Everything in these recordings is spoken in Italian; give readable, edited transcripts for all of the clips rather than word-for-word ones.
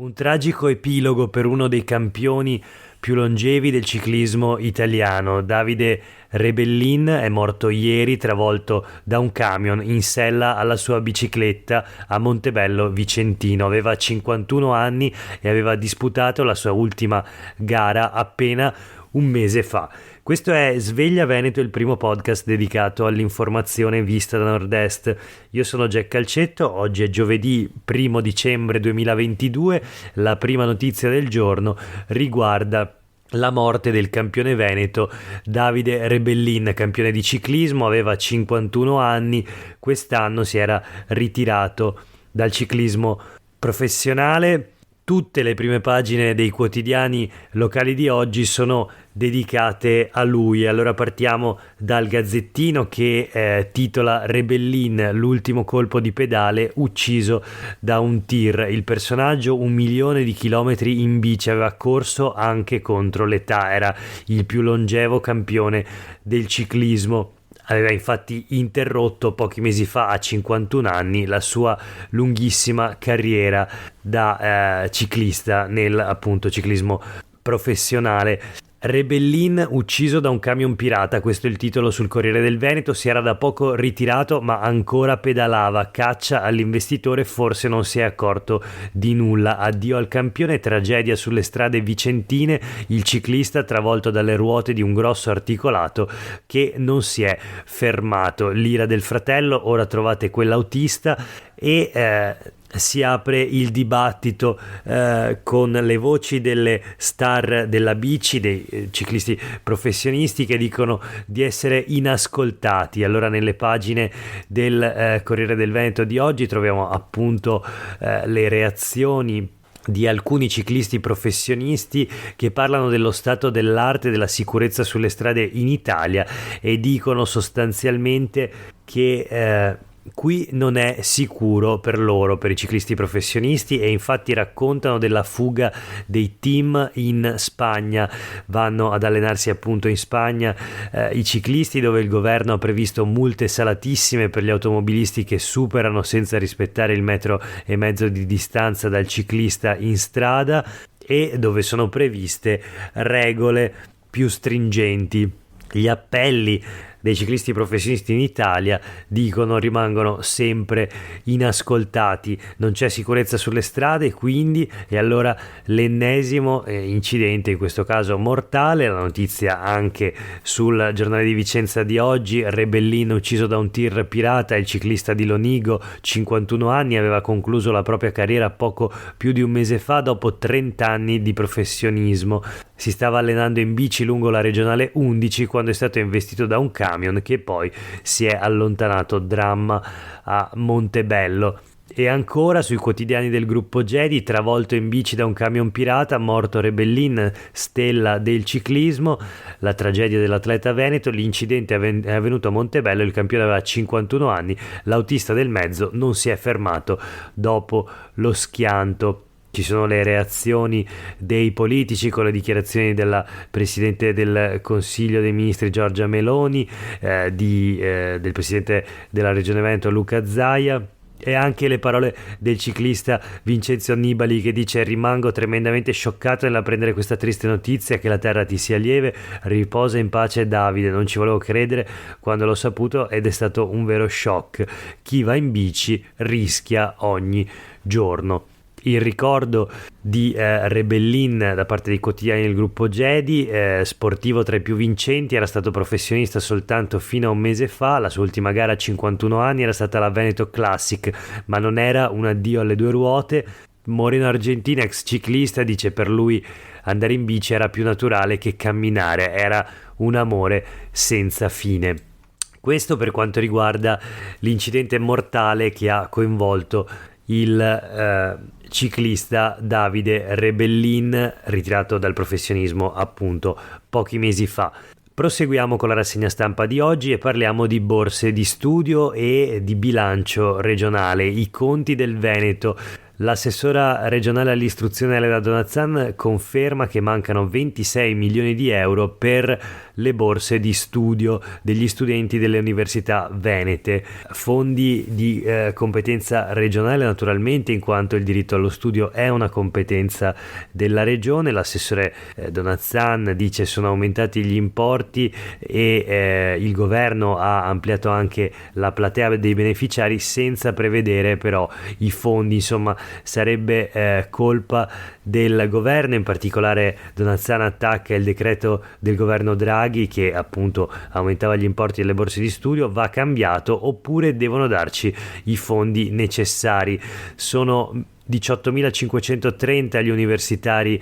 Un tragico epilogo per uno dei campioni più longevi del ciclismo italiano. Davide Rebellin è morto ieri travolto da un camion in sella alla sua bicicletta a Montebello Vicentino. Aveva 51 anni e aveva disputato la sua ultima gara appena un mese fa. Questo è Sveglia Veneto, il primo podcast dedicato all'informazione vista da Nord-Est. Io sono Jack Calcetto, oggi è giovedì 1 dicembre 2022. La prima notizia del giorno riguarda la morte del campione veneto Davide Rebellin, campione di ciclismo, aveva 51 anni, quest'anno si era ritirato dal ciclismo professionale. Tutte le prime pagine dei quotidiani locali di oggi sono dedicate a lui. Allora partiamo dal Gazzettino che titola Rebellin, l'ultimo colpo di pedale, ucciso da un tir. Il personaggio 1 milione di chilometri in bici, aveva corso anche contro l'età, era il più longevo campione del ciclismo. Aveva infatti interrotto pochi mesi fa, a 51 anni, la sua lunghissima carriera da ciclista nel appunto ciclismo professionale. Rebellin ucciso da un camion pirata, questo è il titolo sul Corriere del Veneto. Si era da poco ritirato ma ancora pedalava, caccia all'investitore, forse non si è accorto di nulla. Addio al campione, tragedia sulle strade vicentine, il ciclista travolto dalle ruote di un grosso articolato che non si è fermato. L'ira del fratello, ora trovate quell'autista e si apre il dibattito con le voci delle star della bici, dei ciclisti professionisti che dicono di essere inascoltati. Allora nelle pagine del Corriere del Veneto di oggi troviamo appunto le reazioni di alcuni ciclisti professionisti che parlano dello stato dell'arte della sicurezza sulle strade in Italia e dicono sostanzialmente che qui non è sicuro per loro, per i ciclisti professionisti, e infatti raccontano della fuga dei team in Spagna. Vanno ad allenarsi appunto in Spagna i ciclisti, dove il governo ha previsto multe salatissime per gli automobilisti che superano senza rispettare il 1,5 metri di distanza dal ciclista in strada, e dove sono previste regole più stringenti. Gli appelli dei ciclisti professionisti in Italia, dicono, rimangono sempre inascoltati. Non c'è sicurezza sulle strade, quindi, e allora l'ennesimo incidente, in questo caso mortale. La notizia anche sul giornale di Vicenza di oggi: Rebellin ucciso da un tir pirata. Il ciclista di Lonigo, 51 anni, aveva concluso la propria carriera poco più di un mese fa dopo 30 anni di professionismo. Si stava allenando in bici lungo la regionale 11 quando è stato investito da un camion che poi si è allontanato, dramma a Montebello. E ancora sui quotidiani del gruppo Gedi: travolto in bici da un camion pirata, morto Rebellin, stella del ciclismo. La tragedia dell'atleta veneto, l'incidente è avvenuto a Montebello, il campione aveva 51 anni, l'autista del mezzo non si è fermato dopo lo schianto. Ci sono le reazioni dei politici con le dichiarazioni della Presidente del Consiglio dei Ministri Giorgia Meloni, del Presidente della Regione Veneto Luca Zaia, e anche le parole del ciclista Vincenzo Annibali che dice: rimango tremendamente scioccato nell'apprendere questa triste notizia, che la terra ti sia lieve, riposa in pace Davide, non ci volevo credere quando l'ho saputo ed è stato un vero shock, chi va in bici rischia ogni giorno. Il ricordo di Rebellin da parte dei quotidiani del gruppo Gedi: sportivo tra i più vincenti, era stato professionista soltanto fino a un mese fa, la sua ultima gara a 51 anni era stata la Veneto Classic, ma non era un addio alle 2 ruote. Moreno Argentina, ex ciclista, dice per lui andare in bici era più naturale che camminare, era un amore senza fine. Questo per quanto riguarda l'incidente mortale che ha coinvolto il ciclista Davide Rebellin, ritirato dal professionismo appunto pochi mesi fa. Proseguiamo con la rassegna stampa di oggi e parliamo di borse di studio e di bilancio regionale. I conti del Veneto L'assessora regionale all'istruzione Elena Donazan conferma che mancano 26 milioni di euro per le borse di studio degli studenti delle università venete, fondi di competenza regionale naturalmente, in quanto il diritto allo studio è una competenza della regione. L'assessore Donazan dice sono aumentati gli importi e il governo ha ampliato anche la platea dei beneficiari senza prevedere però i fondi. Insomma, sarebbe colpa del governo. In particolare Donazan attacca il decreto del governo Draghi che appunto aumentava gli importi delle borse di studio. Va cambiato oppure devono darci i fondi necessari. Sono 18.530 gli universitari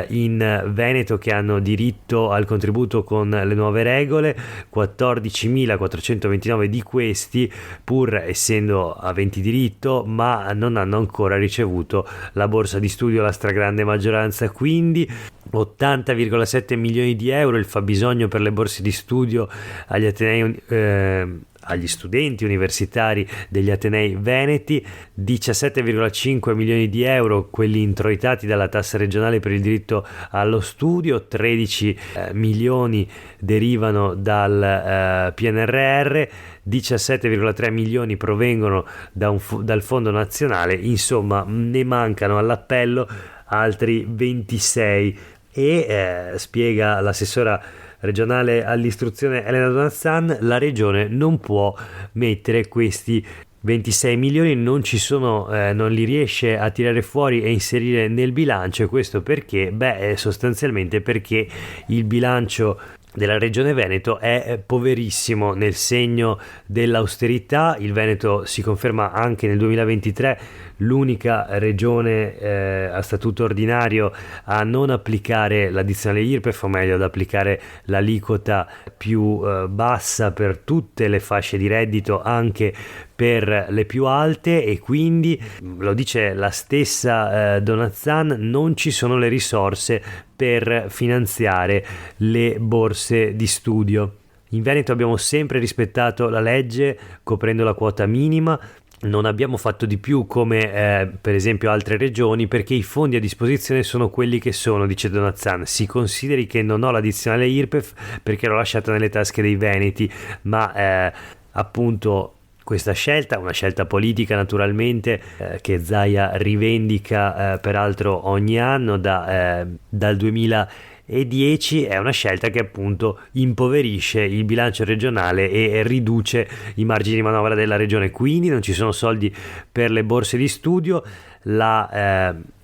in Veneto che hanno diritto al contributo con le nuove regole. 14.429 di questi, pur essendo aventi diritto, ma non hanno ancora ricevuto la borsa di studio, la stragrande maggioranza. Quindi 80,7 milioni di euro il fabbisogno per le borse di studio agli atenei, agli studenti universitari degli atenei veneti. 17,5 milioni di euro quelli introitati dalla tassa regionale per il diritto allo studio. 13 milioni derivano dal PNRR, 17,3 milioni provengono dal Fondo Nazionale. Insomma, ne mancano all'appello altri 26 e spiega l'assessora regionale all'istruzione Elena Donazan, la regione non può mettere questi 26 milioni, non ci sono, non li riesce a tirare fuori e inserire nel bilancio. E questo perché? Sostanzialmente perché il bilancio della regione Veneto è poverissimo, nel segno dell'austerità. Il Veneto si conferma anche nel 2023 l'unica regione a statuto ordinario a non applicare l'addizionale IRPEF, o meglio ad applicare l'aliquota più bassa per tutte le fasce di reddito, anche per le più alte. E quindi, lo dice la stessa Donazan, non ci sono le risorse per finanziare le borse di studio. In Veneto abbiamo sempre rispettato la legge coprendo la quota minima. Non abbiamo fatto di più come per esempio altre regioni, perché i fondi a disposizione sono quelli che sono, dice Donazan. Si consideri che non ho l'addizionale IRPEF perché l'ho lasciata nelle tasche dei veneti, ma appunto questa scelta, una scelta politica naturalmente, che Zaia rivendica peraltro ogni anno dal 2010, è una scelta che appunto impoverisce il bilancio regionale e riduce i margini di manovra della regione. Quindi non ci sono soldi per le borse di studio.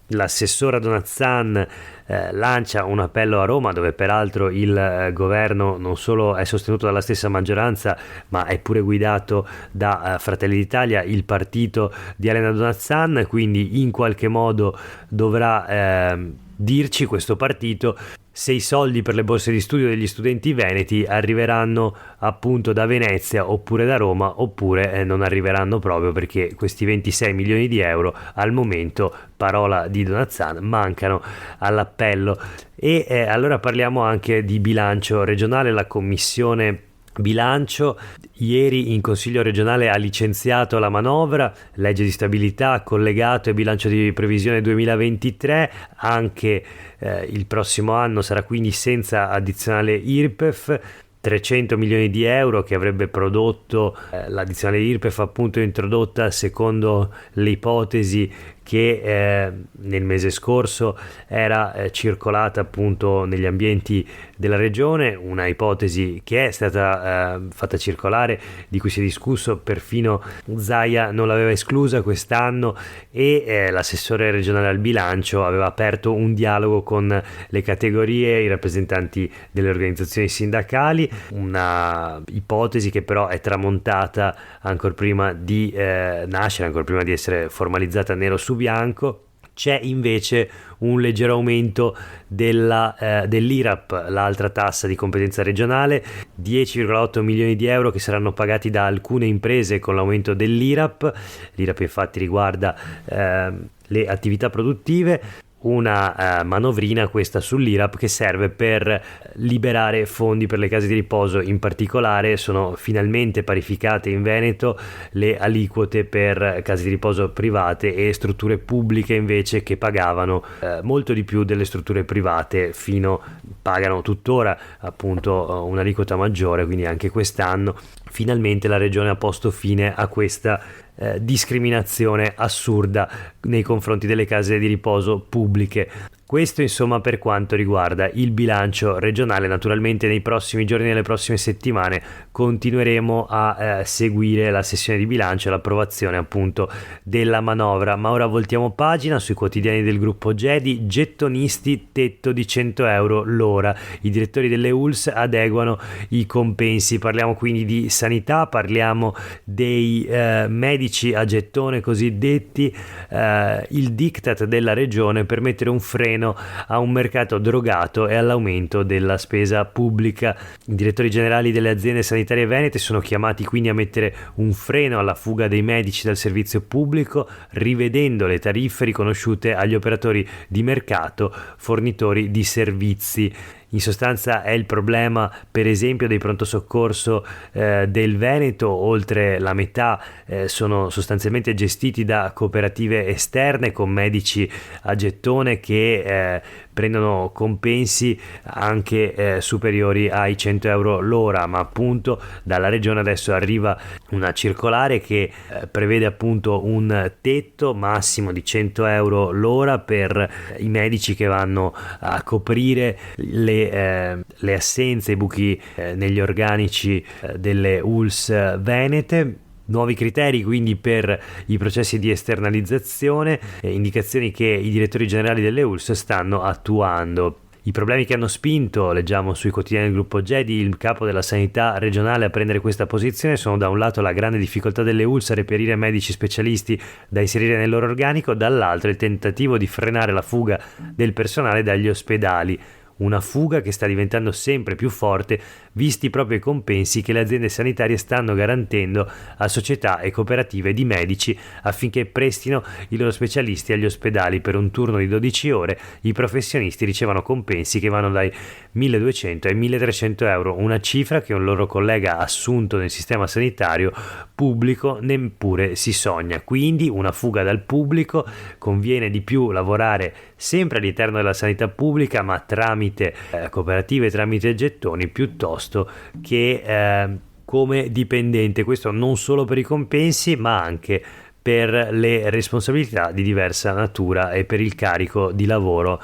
L'assessora Donazan lancia un appello a Roma, dove peraltro il governo non solo è sostenuto dalla stessa maggioranza, ma è pure guidato da Fratelli d'Italia, il partito di Elena Donazan. Quindi in qualche modo dovrà dirci questo partito se i soldi per le borse di studio degli studenti veneti arriveranno appunto da Venezia oppure da Roma, oppure non arriveranno proprio, perché questi 26 milioni di euro al momento, parola di Donazan, mancano all'appello. E allora parliamo anche di bilancio regionale. La commissione bilancio ieri in Consiglio regionale ha licenziato la manovra, legge di stabilità, collegato e bilancio di previsione 2023. Anche il prossimo anno sarà quindi senza addizionale IRPEF. 300 milioni di euro che avrebbe prodotto l'addizionale IRPEF, appunto introdotta secondo le ipotesi che nel mese scorso era circolata appunto negli ambienti della regione, una ipotesi che è stata fatta circolare, di cui si è discusso, perfino Zaia non l'aveva esclusa quest'anno, e l'assessore regionale al bilancio aveva aperto un dialogo con le categorie, i rappresentanti delle organizzazioni sindacali, una ipotesi che però è tramontata ancora prima di nascere, ancora prima di essere formalizzata nero su bianco. C'è invece un leggero aumento dell'IRAP, l'altra tassa di competenza regionale, 10,8 milioni di euro che saranno pagati da alcune imprese con l'aumento dell'IRAP. L'IRAP infatti riguarda le attività produttive. una manovrina, questa sull'IRAP, che serve per liberare fondi per le case di riposo. In particolare sono finalmente parificate in Veneto le aliquote per case di riposo private e strutture pubbliche invece, che pagavano molto di più delle strutture private, pagano tuttora appunto un'aliquota maggiore, quindi anche quest'anno finalmente la regione ha posto fine a questa discriminazione assurda nei confronti delle case di riposo pubbliche. Questo insomma per quanto riguarda il bilancio regionale. Naturalmente nei prossimi giorni, nelle prossime settimane continueremo a seguire la sessione di bilancio e l'approvazione appunto della manovra. Ma ora voltiamo pagina. Sui quotidiani del gruppo GEDI: gettonisti, tetto di 100 euro l'ora, i direttori delle ULSS adeguano i compensi. Parliamo quindi di sanità, parliamo dei medici a gettone cosiddetti, il diktat della regione per mettere un freno a un mercato drogato e all'aumento della spesa pubblica. I direttori generali delle aziende sanitarie venete sono chiamati quindi a mettere un freno alla fuga dei medici dal servizio pubblico, rivedendo le tariffe riconosciute agli operatori di mercato, fornitori di servizi. In sostanza è il problema per esempio dei pronto soccorso del Veneto. Oltre la metà sono sostanzialmente gestiti da cooperative esterne con medici a gettone che prendono compensi anche superiori ai 100 euro l'ora, ma appunto dalla regione adesso arriva una circolare che prevede appunto un tetto massimo di 100 euro l'ora per i medici che vanno a coprire le assenze, i buchi negli organici delle ULSS venete. Nuovi criteri quindi per i processi di esternalizzazione, indicazioni che i direttori generali delle ULSS stanno attuando. I problemi che hanno spinto, leggiamo sui quotidiani del gruppo GEDI, il capo della sanità regionale a prendere questa posizione sono da un lato la grande difficoltà delle ULSS a reperire medici specialisti da inserire nel loro organico, dall'altro il tentativo di frenare la fuga del personale dagli ospedali. Una fuga che sta diventando sempre più forte visti proprio i compensi che le aziende sanitarie stanno garantendo a società e cooperative di medici affinché prestino i loro specialisti agli ospedali. Per un turno di 12 ore i professionisti ricevono compensi che vanno dai 1.200 ai 1.300 euro, una cifra che un loro collega assunto nel sistema sanitario pubblico neppure si sogna. Quindi una fuga dal pubblico, conviene di più lavorare sempre all'interno della sanità pubblica ma tramite cooperative, tramite gettoni, piuttosto che come dipendente. Questo non solo per i compensi ma anche per le responsabilità di diversa natura e per il carico di lavoro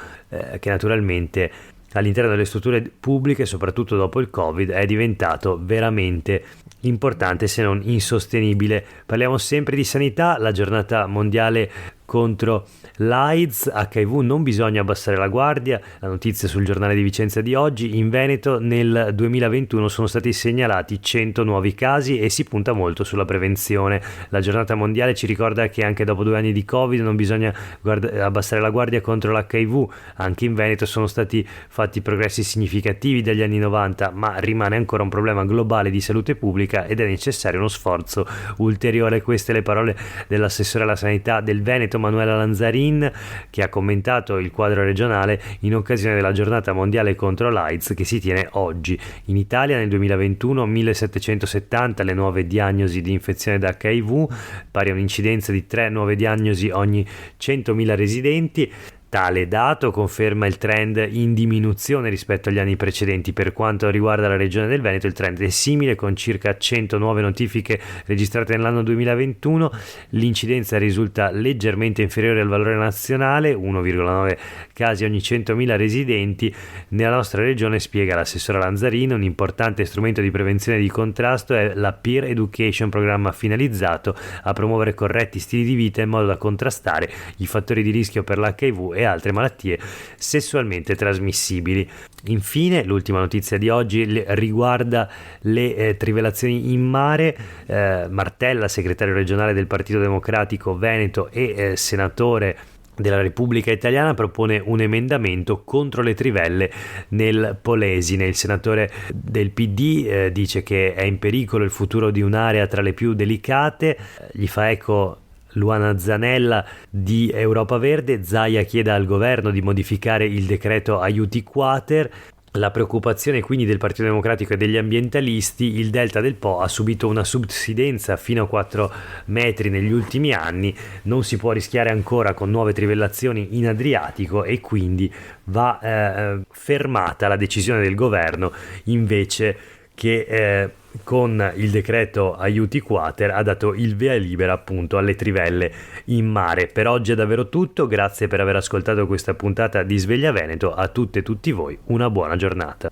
che naturalmente all'interno delle strutture pubbliche, soprattutto dopo il Covid, è diventato veramente importante se non insostenibile. Parliamo sempre di sanità, la giornata mondiale contro l'AIDS, HIV, non bisogna abbassare la guardia. La notizia sul giornale di Vicenza di oggi: in Veneto nel 2021 sono stati segnalati 100 nuovi casi e si punta molto sulla prevenzione. La giornata mondiale ci ricorda che anche dopo 2 anni di Covid non bisogna abbassare la guardia contro l'HIV. Anche in Veneto sono stati fatti progressi significativi dagli anni 90, ma rimane ancora un problema globale di salute pubblica ed è necessario uno sforzo ulteriore. Queste le parole dell'assessore alla sanità del Veneto, Manuela Lanzarin, che ha commentato il quadro regionale in occasione della giornata mondiale contro l'AIDS che si tiene oggi. In Italia nel 2021 1770 le nuove diagnosi di infezione da HIV, pari a un'incidenza di 3 nuove diagnosi ogni 100.000 residenti. Tale dato conferma il trend in diminuzione rispetto agli anni precedenti. Per quanto riguarda la regione del Veneto, il trend è simile, con circa 100 nuove notifiche registrate nell'anno 2021. L'incidenza risulta leggermente inferiore al valore nazionale, 1,9 casi ogni 100.000 residenti. Nella nostra regione, spiega l'assessora Lanzarin, un importante strumento di prevenzione e di contrasto è la Peer Education, programma finalizzato a promuovere corretti stili di vita in modo da contrastare i fattori di rischio per l'HIV e altre malattie sessualmente trasmissibili. Infine, l'ultima notizia di oggi riguarda le trivelazioni in mare. Martella, segretario regionale del Partito Democratico Veneto e senatore della Repubblica Italiana, propone un emendamento contro le trivelle nel Polesine. Il senatore del PD dice che è in pericolo il futuro di un'area tra le più delicate. Gli fa eco Luana Zanella di Europa Verde. Zaia chiede al governo di modificare il decreto aiuti quater. La preoccupazione quindi del Partito Democratico e degli ambientalisti: il delta del Po ha subito una subsidenza fino a 4 metri negli ultimi anni, non si può rischiare ancora con nuove trivellazioni in Adriatico, e quindi va fermata la decisione del governo, invece che con il decreto aiuti quater ha dato il via libera appunto alle trivelle in mare. Per oggi è davvero tutto, grazie per aver ascoltato questa puntata di Sveglia Veneto. A tutte e tutti voi una buona giornata.